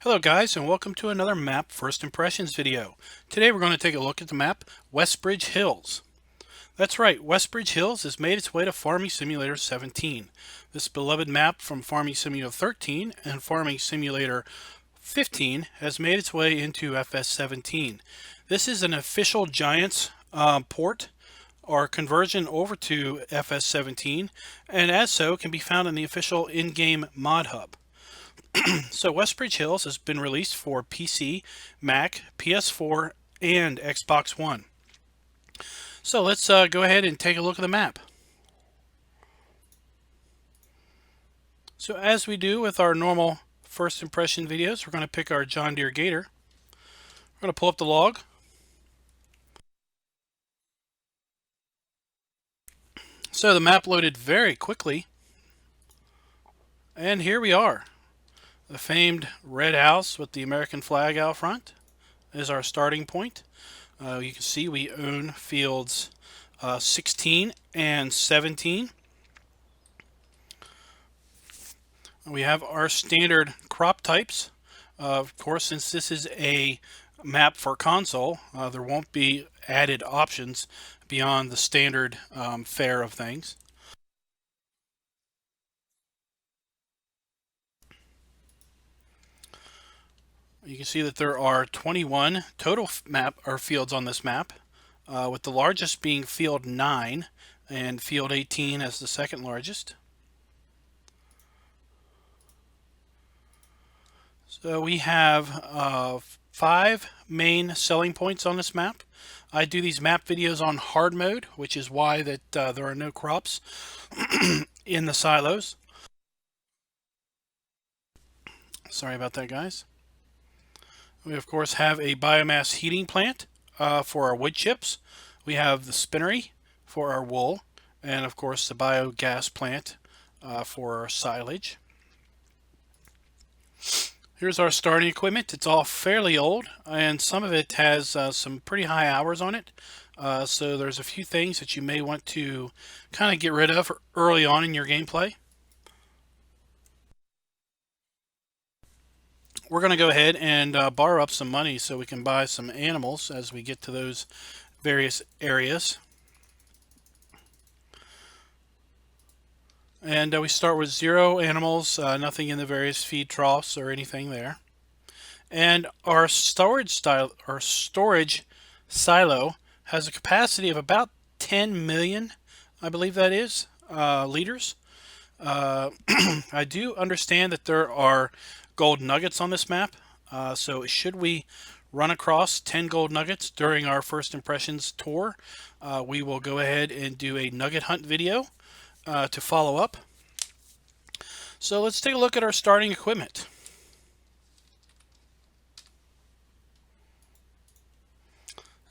Hello guys, and welcome to another map first impressions video. Today we're going to take a look at the map Westbridge Hills. That's right, Westbridge Hills has made its way to Farming Simulator 17. This beloved map from Farming Simulator 13 and Farming Simulator 15 has made its way into FS17. This is an official Giants port or conversion over to FS17, and as so can be found in the official in-game mod hub. So Westbridge Hills has been released for PC, Mac, PS4, and Xbox One. So let's go ahead and take a look at the map. So as we do with our normal first impression videos, we're going to pick our John Deere Gator. We're going to pull up the log. So the map loaded very quickly. And here we are. The famed red house with the American flag out front is our starting point. You can see we own fields 16 and 17. We have our standard crop types. Of course, since this is a map for console, there won't be added options beyond the standard fare of things. You can see that there are 21 total fields on this map, with the largest being field 9 and field 18 as the second largest. So we have 5 main selling points on this map. I do these map videos on hard mode, which is why that there are no crops in the silos. Sorry about that, guys. We of course have a biomass heating plant for our wood chips. We have the spinnery for our wool, and of course the biogas plant for our silage. Here's our starting equipment. It's all fairly old, and some of it has some pretty high hours on it. So there's a few things that you may want to kind of get rid of early on in your gameplay. We're going to go ahead and borrow up some money so we can buy some animals as we get to those various areas. And we start with 0 animals, nothing in the various feed troughs or anything there. And our storage silo has a capacity of about 10 million, I believe that is, liters. I do understand that there are gold nuggets on this map, so should we run across 10 gold nuggets during our first impressions tour, we will go ahead and do a nugget hunt video to follow up. So let's take a look at our starting equipment.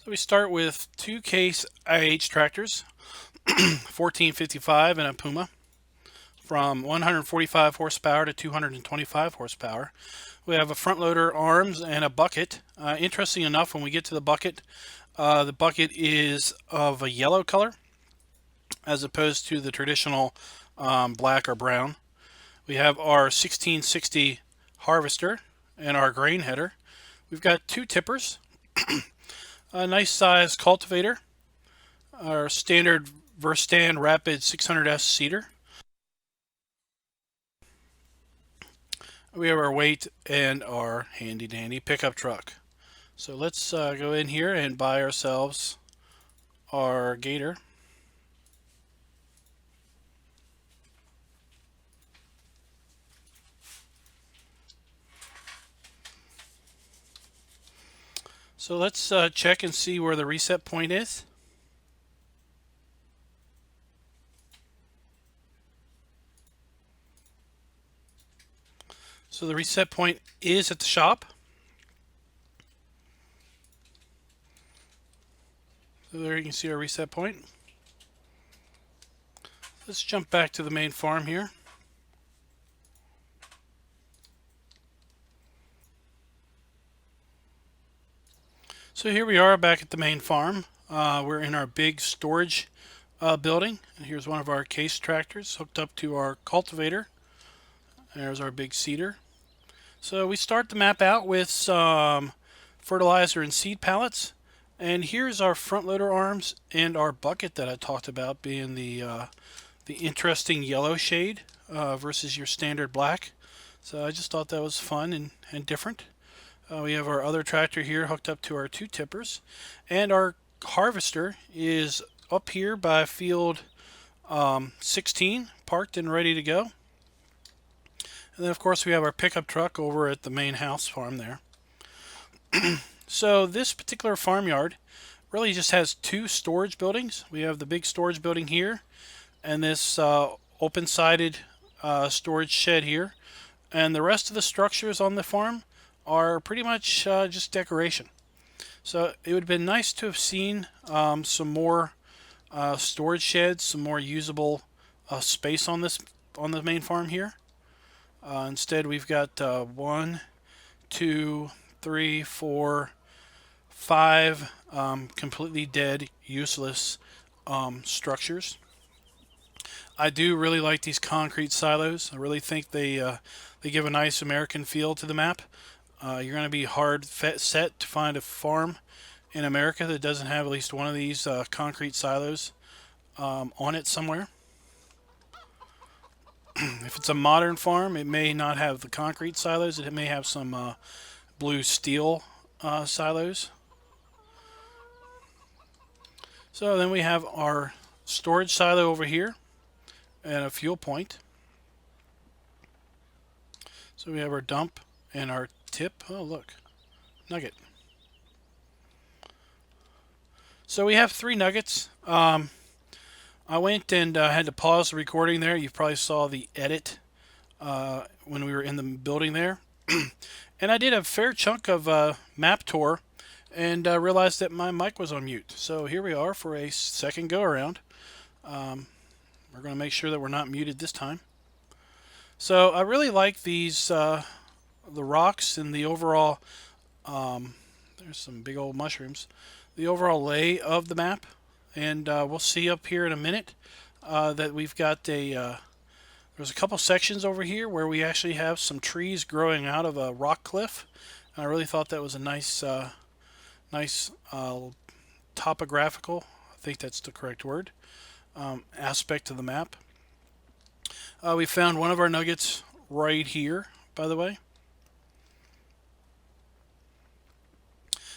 So we start with 2 case IH tractors, 1455 and a Puma, from 145 horsepower to 225 horsepower. We have a front loader, arms, and a bucket. Interesting enough, when we get to the bucket is of a yellow color as opposed to the traditional black or brown. We have our 1660 harvester and our grain header. We've got 2 tippers, a nice size cultivator, our standard Verstan Rapid 600S seeder. We have our weight and our handy dandy pickup truck. So let's go in here and buy ourselves our Gator. So let's check and see where the reset point is. So the reset point is at the shop. So there you can see our reset point. Let's jump back to the main farm here. So here we are back at the main farm. We're in our big storage building. And here's one of our case tractors hooked up to our cultivator. There's our big seeder. So we start the map out with some fertilizer and seed pallets. And here's our front loader arms and our bucket that I talked about being the interesting yellow shade versus your standard black. So I just thought that was fun and different. We have our other tractor here hooked up to our two tippers. And our harvester is up here by field 16, parked and ready to go. And then of course we have our pickup truck over at the main house farm there. So this particular farmyard really just has two storage buildings. We have the big storage building here and this open-sided storage shed here. And the rest of the structures on the farm are pretty much just decoration. So it would have been nice to have seen some more storage sheds, some more usable space on the main farm here. Instead, we've got 1, 2, 3, 4, 5 completely dead, useless structures. I do really like these concrete silos. I really think they give a nice American feel to the map. You're going to be hard set to find a farm in America that doesn't have at least one of these concrete silos on it somewhere. If it's a modern farm, it may not have the concrete silos. It may have some blue steel silos. So then we have our storage silo over here and a fuel point. So we have our dump and our tip. Oh, look, nugget. So we have 3 nuggets. I went and had to pause the recording there. You probably saw the edit when we were in the building there. And I did a fair chunk of map tour and realized that my mic was on mute. So here we are for a second go around. We're going to make sure that we're not muted this time. So I really like these the rocks and the overall there's some big old mushrooms. The overall lay of the map. And we'll see up here in a minute that we've got there's a couple sections over here where we actually have some trees growing out of a rock cliff. And I really thought that was a nice topographical, I think that's the correct word, aspect of the map. We found one of our nuggets right here, by the way.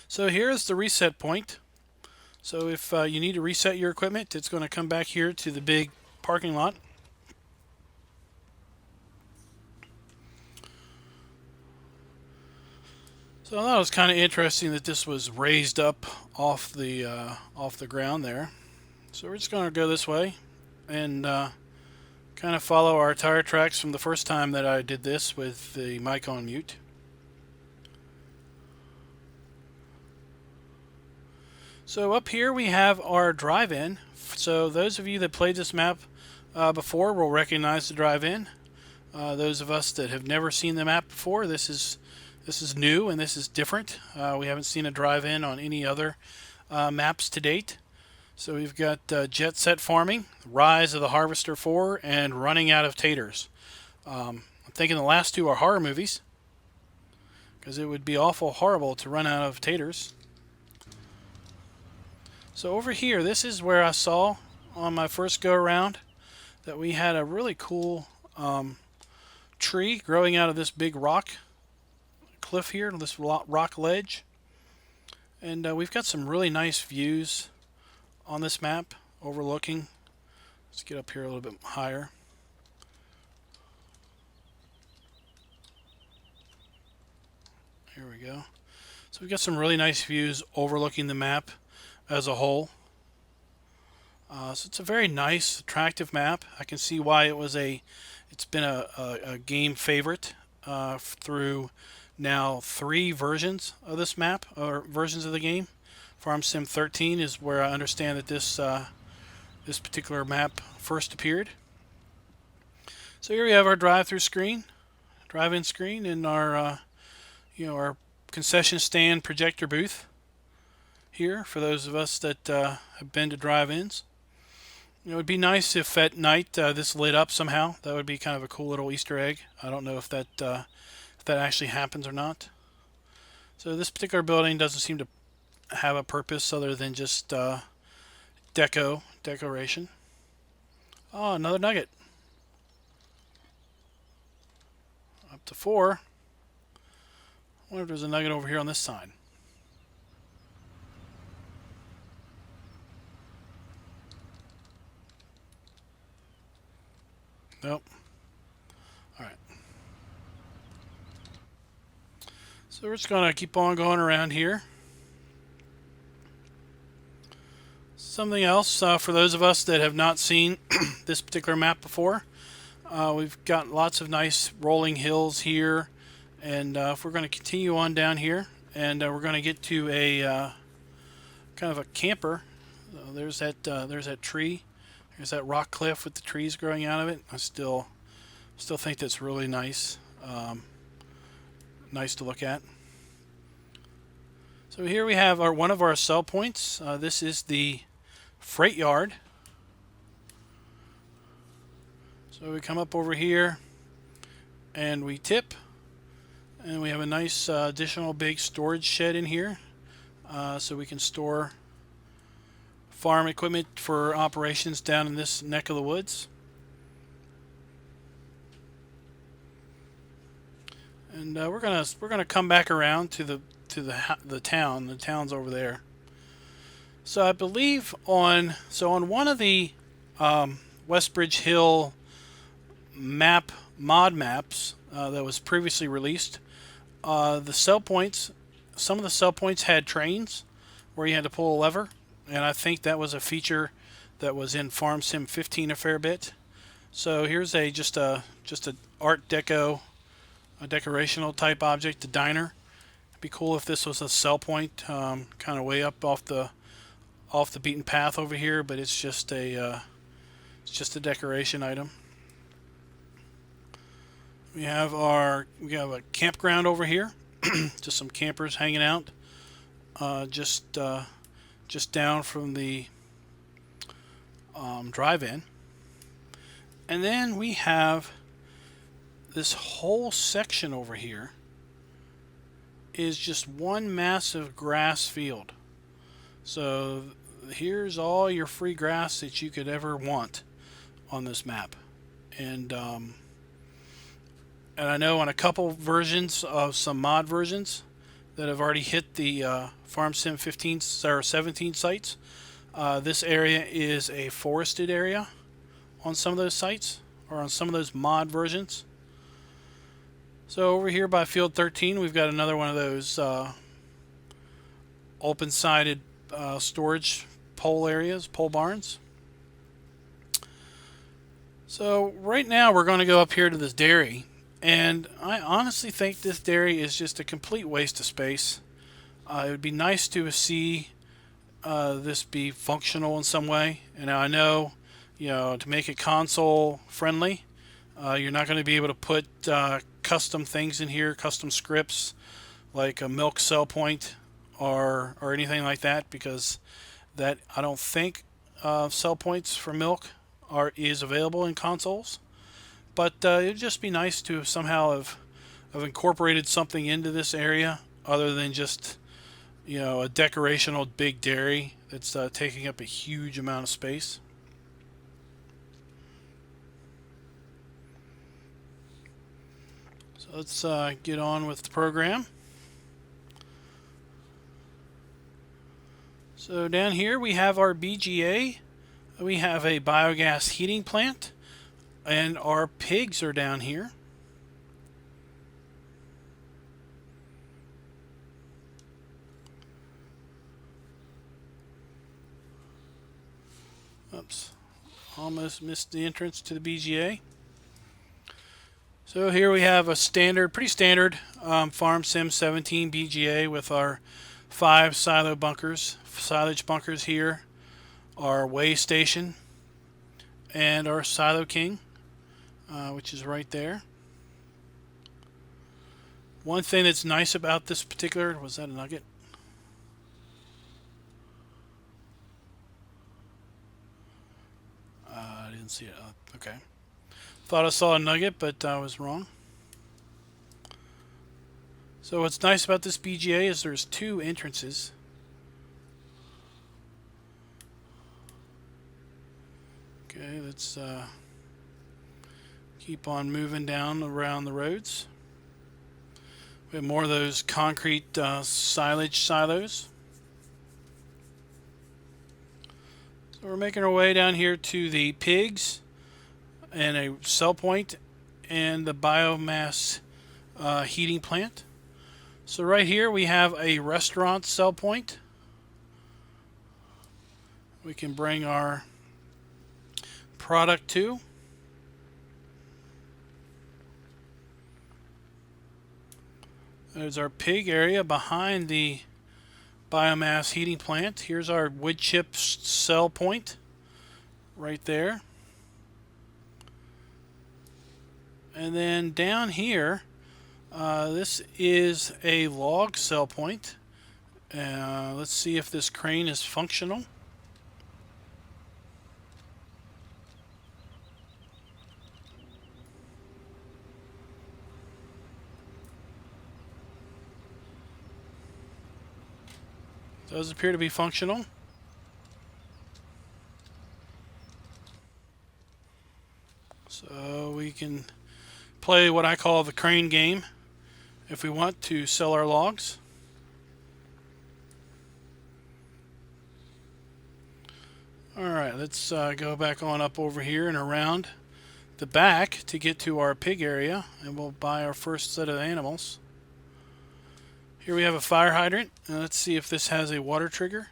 So here's the reset point. So if you need to reset your equipment, it's going to come back here to the big parking lot. So I thought it was kind of interesting that this was raised up off the ground there. So we're just going to go this way and kind of follow our tire tracks from the first time that I did this with the mic on mute. So up here we have our drive-in. So those of you that played this map before will recognize the drive-in. Those of us that have never seen the map before, this is new and this is different. We haven't seen a drive-in on any other maps to date. So we've got Jet Set Farming, Rise of the Harvester 4, and Running Out of Taters. I'm thinking the last two are horror movies, because it would be awful horrible to run out of taters. So over here, this is where I saw on my first go around that we had a really cool tree growing out of this big rock cliff here, this rock ledge. And we've got some really nice views on this map overlooking. Let's get up here a little bit higher. Here we go. So we've got some really nice views overlooking the map as a whole. So it's a very nice, attractive map. I can see why it's been a game favorite through now 3 versions of this map, or versions of the game. Farm Sim 13 is where I understand that this particular map first appeared. So here we have our drive-in screen, and our our concession stand projector booth here for those of us that have been to drive-ins. It would be nice if at night this lit up somehow. That would be kind of a cool little Easter egg. I don't know if if that actually happens or not. So this particular building doesn't seem to have a purpose other than just decoration. Oh, another nugget. Up to 4. I wonder if there's a nugget over here on this side. Nope. Alright. So we're just going to keep on going around here. Something else for those of us that have not seen this particular map before. We've got lots of nice rolling hills here. And if we're going to continue on down here, and we're going to get to a kind of a camper. There's that tree. There's that rock cliff with the trees growing out of it. I still think that's really nice. Nice to look at. So here we have one of our sell points. This is the freight yard. So we come up over here and we tip, and we have a nice additional big storage shed in here, so we can store farm equipment for operations down in this neck of the woods. And we're gonna come back around to the town. The town's over there. So I believe on one of the Westbridge Hill mod maps that was previously released, the sell points, some of the sell points had trains where you had to pull a lever, and I think that was a feature that was in Farm Sim 15 a fair bit. So here's just a art deco, a decorational type object, the diner. It'd be cool if this was a sell point, kind of way up off the beaten path over here, but it's just a decoration item. We have a campground over here, just some campers hanging out, just down from the drive-in. And then we have this whole section over here is just one massive grass field. So here's all your free grass that you could ever want on this map. And I know on a couple versions of some mod versions that have already hit the Farm Sim 15 or 17 sites, this area is a forested area on some of those sites, or on some of those mod versions. So over here by Field 13, we've got another one of those open-sided storage pole areas, pole barns. So right now we're going to go up here to this dairy, and I honestly think this dairy is just a complete waste of space. It would be nice to see this be functional in some way. And I know, to make it console friendly, you're not going to be able to put custom things in here, custom scripts like a milk sell point or anything like that, because that I don't think sell points for milk is available in consoles. But it'd just be nice to somehow have incorporated something into this area other than just a decorational big dairy that's taking up a huge amount of space. So let's get on with the program. So down here we have our BGA. We have a biogas heating plant, and our pigs are down here. Oops, almost missed the entrance to the BGA. So here we have a pretty standard Farm Sim 17 BGA with our 5 silage bunkers here, our weigh station, and our silo king, which is right there. One thing that's nice about this particular, was that a nugget? I didn't see it. Okay. Thought I saw a nugget, but I was wrong. So what's nice about this BGA is there's two entrances. Okay, let's keep on moving down around the roads. We have more of those concrete silage silos. So we're making our way down here to the pigs and a cell point and the biomass heating plant. So right here we have a restaurant cell point. We can bring our product to. There's our pig area behind the biomass heating plant. Here's our wood chip cell point right there. And then down here, this is a log cell point. Let's see if this crane is functional. Does appear to be functional. So we can play what I call the crane game if we want to sell our logs. Alright, let's go back on up over here and around the back to get to our pig area, and we'll buy our first set of animals. Here we have a fire hydrant, and let's see if this has a water trigger.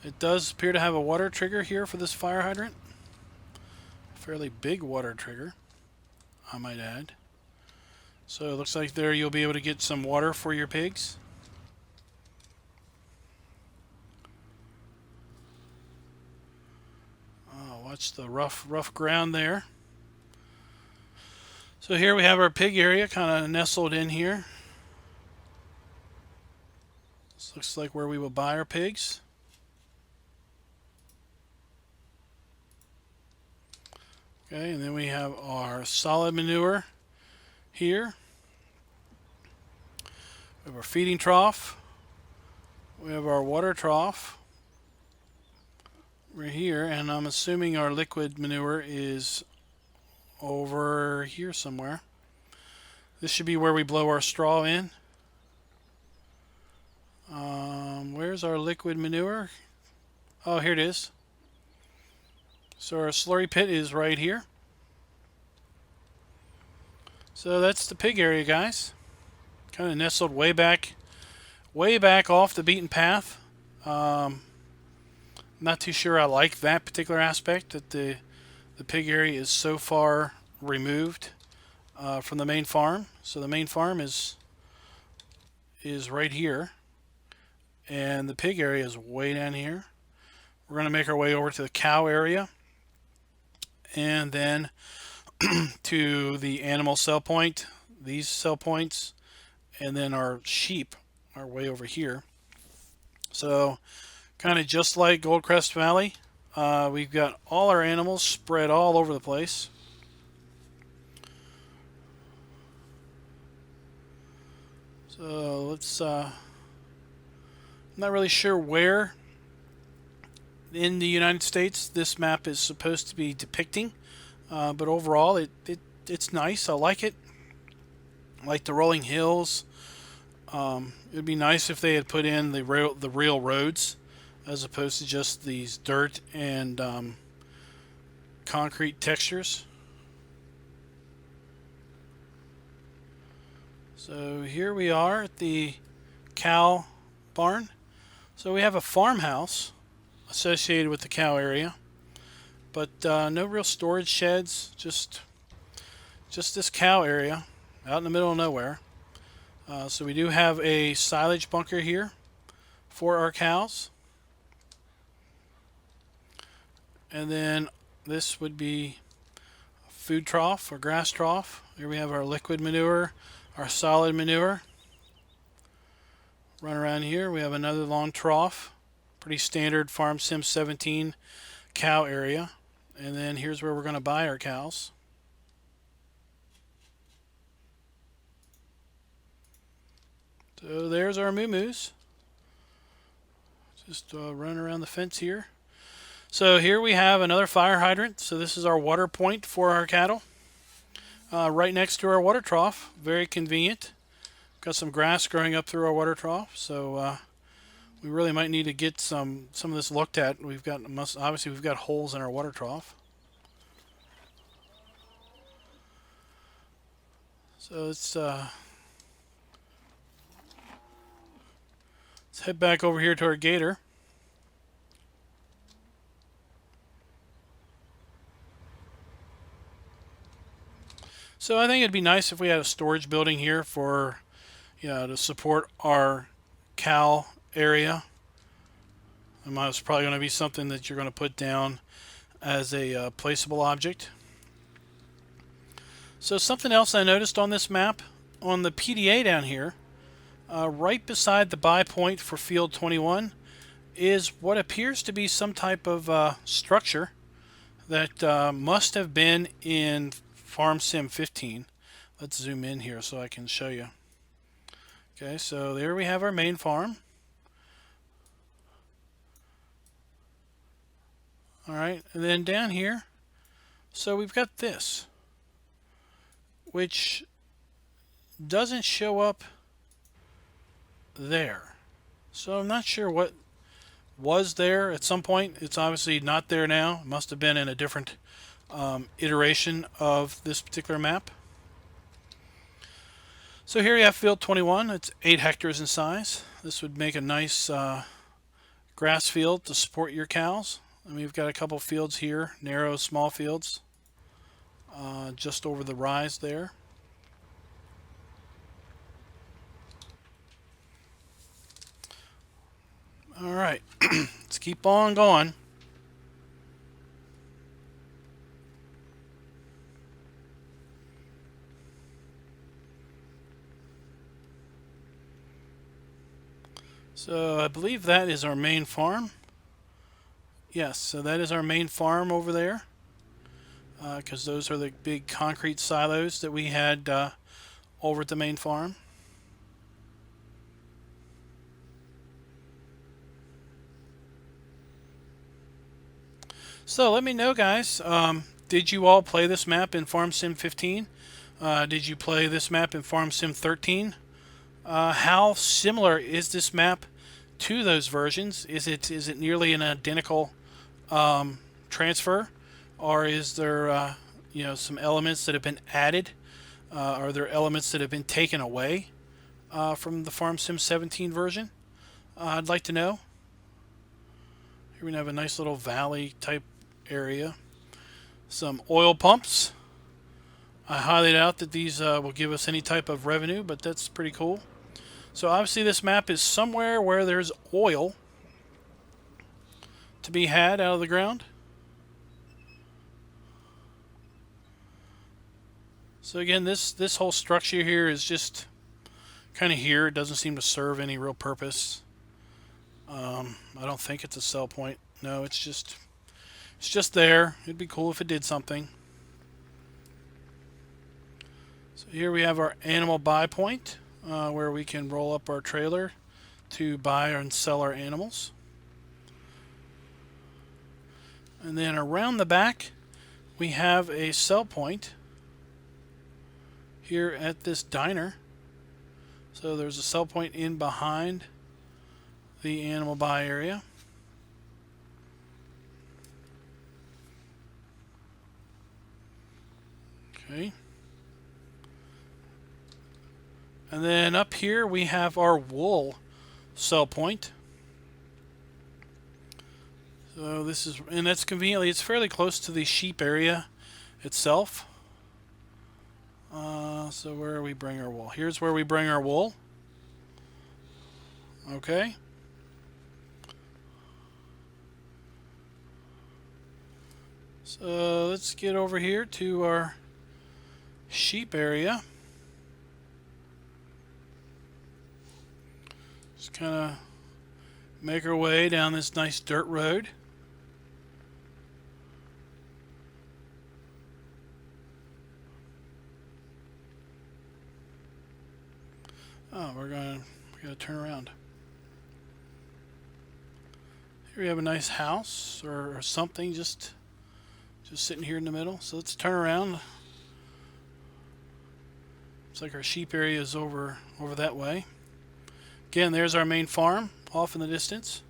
It does appear to have a water trigger here for this fire hydrant. Fairly big water trigger, I might add. So it looks like there you'll be able to get some water for your pigs. Oh, watch the rough ground there. So here we have our pig area kind of nestled in here. This looks like where we will buy our pigs. Okay, and then we have our solid manure here. We have our feeding trough. We have our water trough right here, and I'm assuming our liquid manure is over here somewhere. This should be where we blow our straw in. Where's our liquid manure? Oh, here it is. So our slurry pit is right here. So that's the pig area, guys. Kind of nestled way back off the beaten path. Not too sure I like that particular aspect, that the pig area is so far removed from the main farm. So the main farm is right here, and the pig area is way down here. We're going to make our way over to the cow area, and then to the animal cell point, these cell points, and then our sheep are way over here. So kind of just like Goldcrest Valley, we've got all our animals spread all over the place. So let's, I'm not really sure where in the United States this map is supposed to be depicting, but overall it's nice. I like it. I like the rolling hills. It'd be nice if they had put in the real roads, as opposed to just these dirt and concrete textures. So here we are at the cow barn. So we have a farmhouse associated with the cow area, but no real storage sheds, just this cow area out in the middle of nowhere. So we do have a silage bunker here for our cows. And then this would be a food trough or grass trough. Here we have our liquid manure, our solid manure. Run around here, we have another long trough. Pretty standard Farm Sim 17 cow area. And then here's where we're going to buy our cows. So there's our moo-moos. Just running around the fence here. So here we have another fire hydrant. So this is our water point for our cattle. Right next to our water trough. Very convenient. Got some grass growing up through our water trough. So we really might need to get some of this looked at. Obviously we've got holes in our water trough. So let's head back over here to our gator. So I think it'd be nice if we had a storage building here for, to support our cow area. And it's probably going to be something that you're going to put down as a placeable object. So something else I noticed on this map, on the PDA down here, right beside the buy point for field 21, is what appears to be some type of structure that must have been in Farm Sim 15. Let's zoom in here so I can show you. Okay, so there we have our main farm. Alright, and then down here, so we've got this, which doesn't show up there. So I'm not sure what was there at some point. It's obviously not there now. It must have been in a different iteration of this particular map. So here you have field 21. It's 8 hectares in size. This would make a nice grass field to support your cows. And we've got a couple fields here, narrow, small fields, just over the rise there. All right, let's keep on going. So I believe that is our main farm. Yes, so that is our main farm over there, because those are the big concrete silos that we had over at the main farm. So let me know, guys, did you all play this map in Farm Sim 15? Did you play this map in Farm Sim 13? How similar is this map to those versions? Is it nearly an identical transfer, or is there some elements that have been added? Are there elements that have been taken away from the Farm Sim 17 version? I'd like to know. Here we have a nice little valley type area. Some oil pumps. I highly doubt that these will give us any type of revenue, but that's pretty cool. So obviously this map is somewhere where there's oil to be had out of the ground. So again, this whole structure here is just kind of here. It doesn't seem to serve any real purpose. I don't think it's a sell point. No, it's just there. It'd be cool if it did something. So here we have our animal buy point, where we can roll up our trailer to buy and sell our animals. And then around the back, we have a sell point here at this diner. So there's a sell point in behind the animal buy area. Okay. And then up here we have our wool sell point. So this is, and that's conveniently, it's fairly close to the sheep area itself. So where we bring our wool? Here's where we bring our wool. Okay. So let's get over here to our sheep area. Just kind of make our way down this nice dirt road. Oh, we're gonna We gotta turn around. Here we have a nice house or something just sitting here in the middle. So let's turn around. Looks like our sheep area is over that way. Again, there's our main farm off in the distance.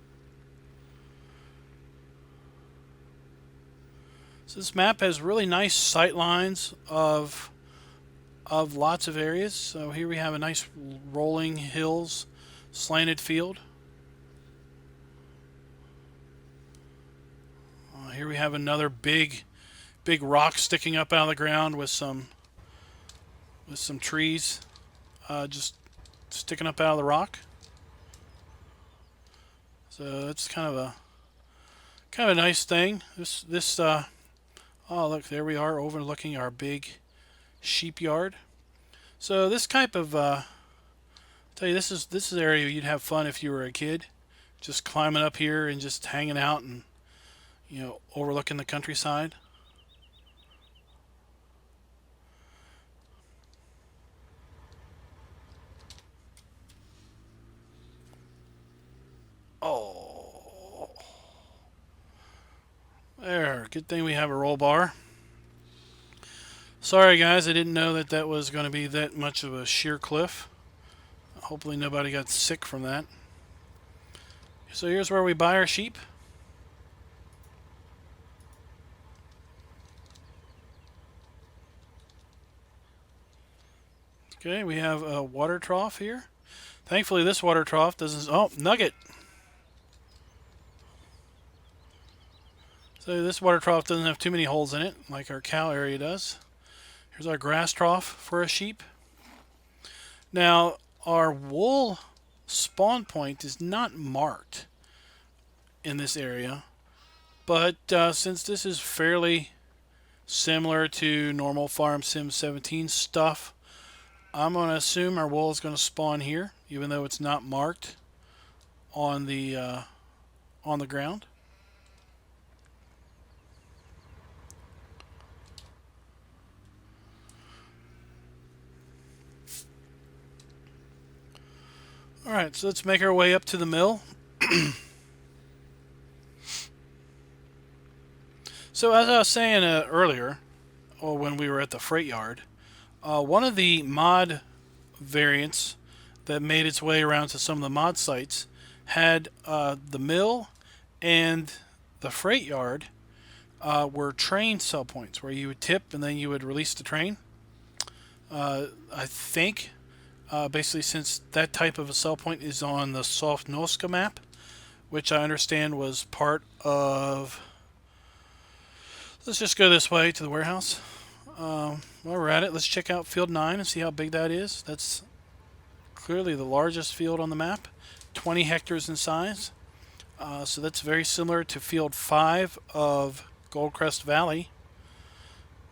So this map has really nice sight lines of lots of areas. So here we have a nice rolling hills, slanted field. Here we have another big rock sticking up out of the ground with some trees just sticking up out of the rock. So it's kind of a nice thing. Oh, look, there we are overlooking our big sheep yard. So this type of tell you, this is an area you'd have fun if you were a kid, just climbing up here and just hanging out and, you know, overlooking the countryside. Oh, there. Good thing we have a roll bar. Sorry guys, I didn't know that was going to be that much of a sheer cliff. Hopefully nobody got sick from that. So here's where we buy our sheep. Okay, we have a water trough here. Thankfully this water trough doesn't... Oh, nugget! So this water trough doesn't have too many holes in it, like our cow area does. Here's our grass trough for a sheep. Now, our wool spawn point is not marked in this area, but since this is fairly similar to normal Farm Sim 17 stuff, I'm going to assume our wool is going to spawn here, even though it's not marked on the ground. Alright, so let's make our way up to the mill. So as I was saying earlier, or when we were at the freight yard, one of the mod variants that made its way around to some of the mod sites had the mill and the freight yard were train sell points where you would tip and then you would release the train. I think basically since that type of a sell point is on the Soft Noska map, which I understand was part of... Let's just go this way to the warehouse. While we're at it, let's check out Field 9 and see how big that is. That's clearly the largest field on the map, 20 hectares in size. So that's very similar to Field 5 of Goldcrest Valley.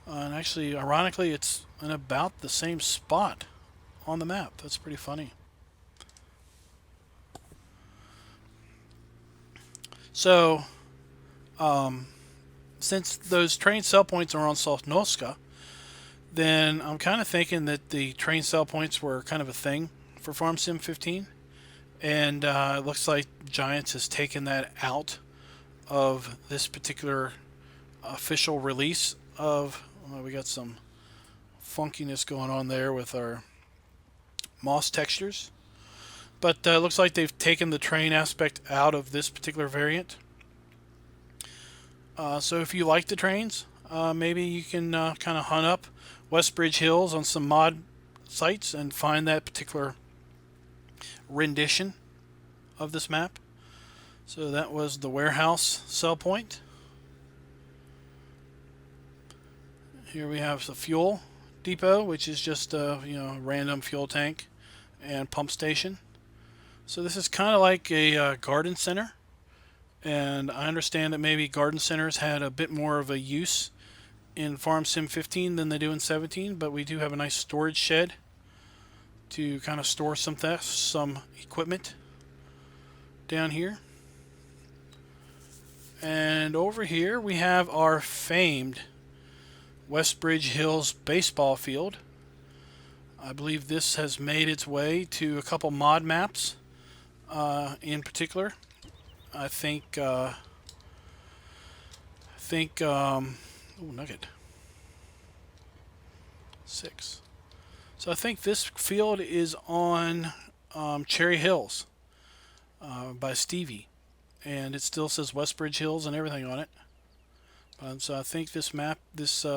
And actually, ironically, it's in about the same spot on the map. That's pretty funny. So, since those train sell points are on Soft Noska, then I'm kind of thinking that the train sell points were kind of a thing for Farm Sim 15. And it looks like Giants has taken that out of this particular official release of... Well, we got some funkiness going on there with our moss textures. But it looks like they've taken the train aspect out of this particular variant. So if you like the trains, maybe you can kind of hunt up Westbridge Hills on some mod sites and find that particular rendition of this map. So that was the warehouse sell point. Here we have the fuel depot, which is just a random fuel tank and pump station. So this is kind of like a garden center. And I understand that maybe garden centers had a bit more of a use in Farm Sim 15 than they do in 17, but we do have a nice storage shed to kind of store some equipment down here. And over here we have our famed Westbridge Hills baseball field. I believe this has made its way to a couple mod maps in particular. I think ooh, nugget 6. So I think this field is on Cherry Hills by Stevie, and it still says Westbridge Hills and everything on it. So I think this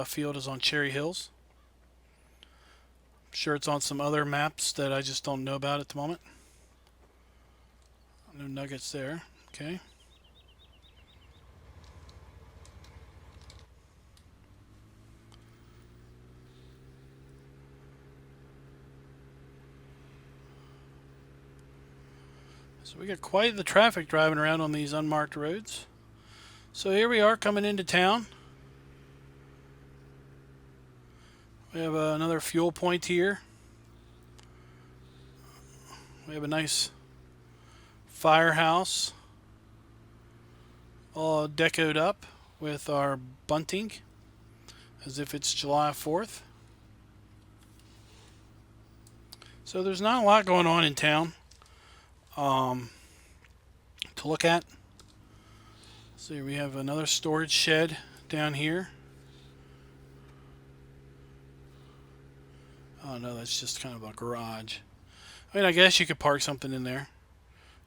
field is on Cherry Hills. I'm sure it's on some other maps that I just don't know about at the moment. No nuggets there. Okay. So we got quite the traffic driving around on these unmarked roads. So here we are coming into town. We have another fuel point here. We have a nice firehouse all decoed up with our bunting as if it's July 4th. So there's not a lot going on in town to look at. See, we have another storage shed down here. Oh no, that's just kind of a garage. I mean, I guess you could park something in there.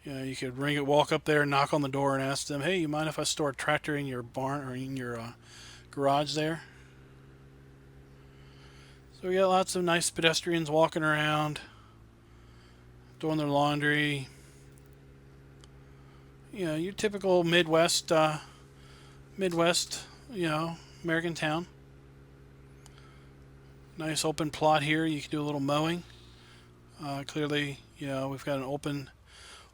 You know, you could walk up there, knock on the door, and ask them, "Hey, you mind if I store a tractor in your barn or in your garage there?" So we got lots of nice pedestrians walking around, doing their laundry. You know, your typical Midwest, you know, American town. Nice open plot here. You can do a little mowing. Clearly, you know, we've got an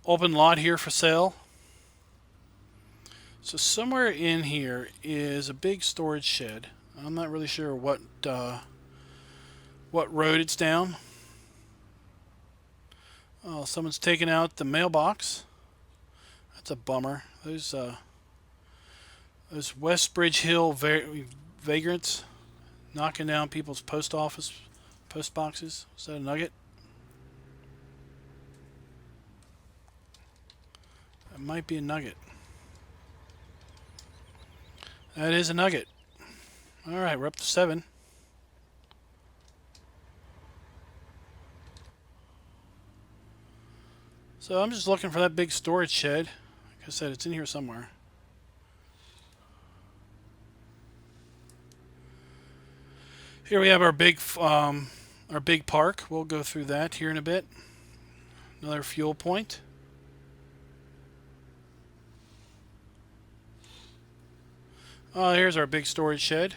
open lot here for sale. So somewhere in here is a big storage shed. I'm not really sure what road it's down. Oh, someone's taken out the mailbox. That's a bummer. Those Westbridge Hill vagrants knocking down people's post boxes. Is that a nugget? That might be a nugget. That is a nugget. Alright, we're up to 7. So I'm just looking for that big storage shed. Like I said, it's in here somewhere. Here we have our big park. We'll go through that here in a bit. Another fuel point. Here's our big storage shed.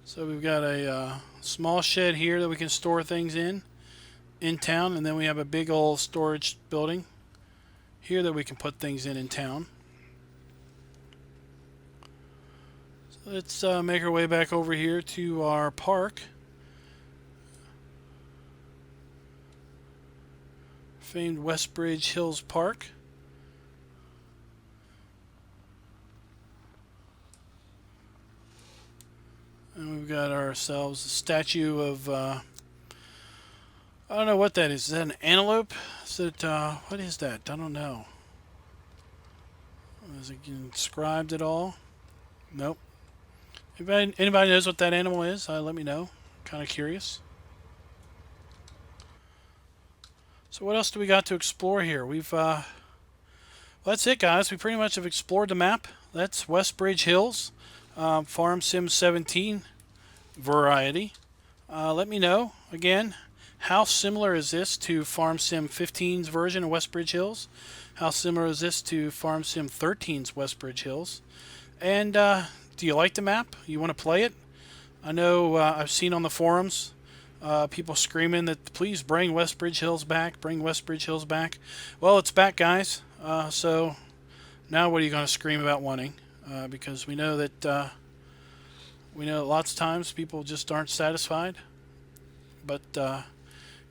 So we've got a small shed here that we can store things in town, and then we have a big old storage building here that we can put things in town. So let's make our way back over here to our park. Famed Westbridge Hills Park. And we've got ourselves a statue of, I don't know what that is. Is that an antelope? Is it, what is that? I don't know. Is it inscribed at all? Nope. Anybody knows what that animal is? Let me know. Kind of curious. So what else do we got to explore here? Well, that's it, guys. We pretty much have explored the map. That's Westbridge Hills. Farm Sim 17 variety. Let me know again, how similar is this to Farm Sim 15's version of Westbridge Hills? How similar is this to Farm Sim 13's Westbridge Hills? And do you like the map? You want to play it? I know I've seen on the forums people screaming that please bring Westbridge Hills back, bring Westbridge Hills back. Well, it's back, guys. So now what are you going to scream about wanting? Because we know that lots of times people just aren't satisfied. But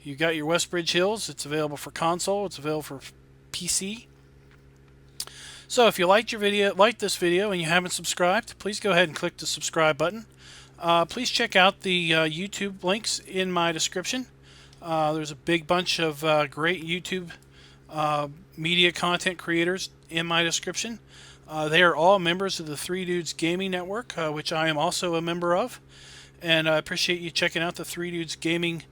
you got your Westbridge Hills. It's available for console. It's available for PC. So if you liked this video and you haven't subscribed, please go ahead and click the subscribe button. Please check out the YouTube links in my description. There's a big bunch of great YouTube media content creators in my description. They are all members of the Three Dudes Gaming Network, which I am also a member of. And I appreciate you checking out the Three Dudes Gaming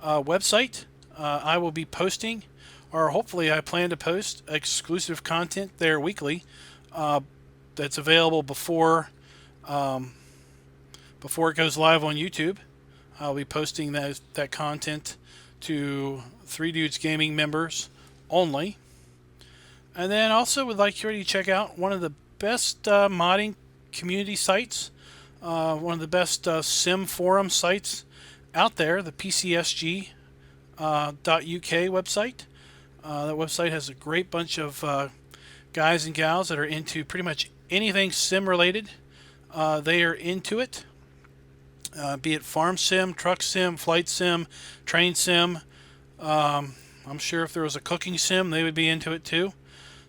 website. I will be posting, or hopefully I plan to post, exclusive content there weekly that's available before it goes live on YouTube. I'll be posting that content to Three Dudes Gaming members only. And then also would like you to check out one of the best modding community sites, one of the best sim forum sites out there, the PCSG.UK website. That website has a great bunch of guys and gals that are into pretty much anything sim related. They are into it, be it farm sim, truck sim, flight sim, train sim. I'm sure if there was a cooking sim, they would be into it too.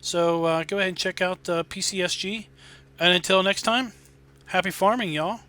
So go ahead and check out PCSG. And until next time, happy farming, y'all.